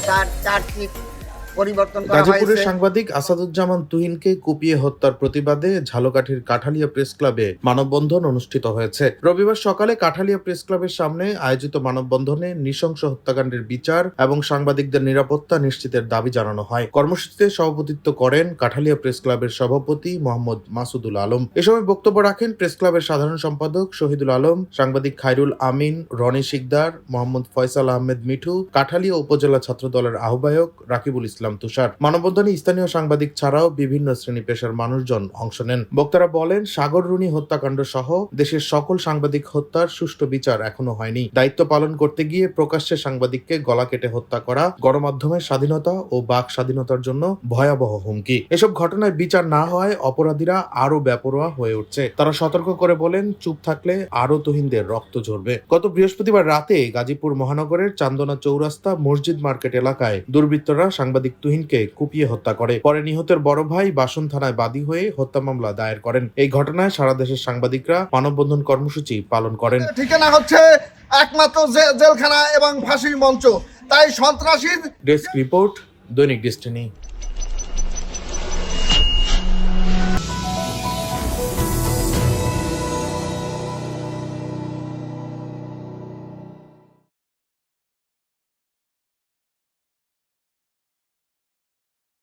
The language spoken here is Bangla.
তার চার্জশিট পরিবর্তন করা গাজীপুরের হয়েছে। সাংবাদিক আসাদুজ্জামান তুহিনকে কুপিয়ে হত্যার প্রতিবাদে ঝালকাঠির কাঠালিয়া প্রেস ক্লাবে মানববন্ধন অনুষ্ঠিত হয়েছে। রবিবার সকালে কাঠালিয়া প্রেস ক্লাবের সামনে আয়োজিত মানববন্ধনে নৃশংস হত্যাকাণ্ডের বিচার এবং সাংবাদিকদের নিরাপত্তা নিশ্চিতের দাবি জানানো হয়। কর্মসূচিতে সভাপতিত্ব করেন কাঠালিয়া প্রেস ক্লাবের সভাপতি মোহাম্মদ মাসুদুল আলম। এ সময় বক্তব্য রাখেন প্রেস ক্লাবের সাধারণ সম্পাদক শহীদুল আলম, সাংবাদিক খায়রুল আমিন, রনি শিকদার, মোহাম্মদ ফয়সাল আহমেদ মিঠু, কাঠালিয়া উপজেলা ছাত্রদলের আহ্বায়ক রাকিবুল ইসলাম তুষার। মানববন্ধনে স্থানীয় সাংবাদিক ছাড়াও বিভিন্ন শ্রেণী পেশার মানুষজন অংশ নেন। বক্তারা বলেন, সাগর রুনি হত্যাকাণ্ড সহ দেশের সকল সাংবাদিক হত্যার সুষ্ঠু বিচার এখনো হয়নি। দায়িত্ব পালন করতে গিয়ে প্রকাশ্যে সাংবাদিককে গলা কেটে হত্যা করা গণমাধ্যমের স্বাধীনতা ও বাক স্বাধীনতার জন্য ভয়াবহ হুমকি। এসব ঘটনায় বিচার না হওয়ায় অপরাধীরা আরো বেপরোয়া হয়ে উঠছে। তারা সতর্ক করে বলেন, চুপ থাকলে আরো তুহিনদের রক্ত ঝরবে। গত বৃহস্পতিবার রাতে গাজীপুর মহানগরের চান্দনা চৌরাস্তা মসজিদ মার্কেট এলাকায় দুর্বৃত্তরা সাংবাদিক তুহিনকে কুপিয়ে হত্যা করে। পরে নিহতের বড় ভাই বাসন থানায় বাদী হয়ে হত্যা মামলা দায়ের করেন। এই ঘটনায় সারা দেশের সাংবাদিকরা মানববন্ধন কর্মসূচি পালন করেন। ঠিকানা হচ্ছে একমাত্র জেলখানা এবং ফাঁসির মঞ্চ, তাই সন্ত্রাসীর ডেস্ক রিপোর্ট, দৈনিক ডেস্টিনি।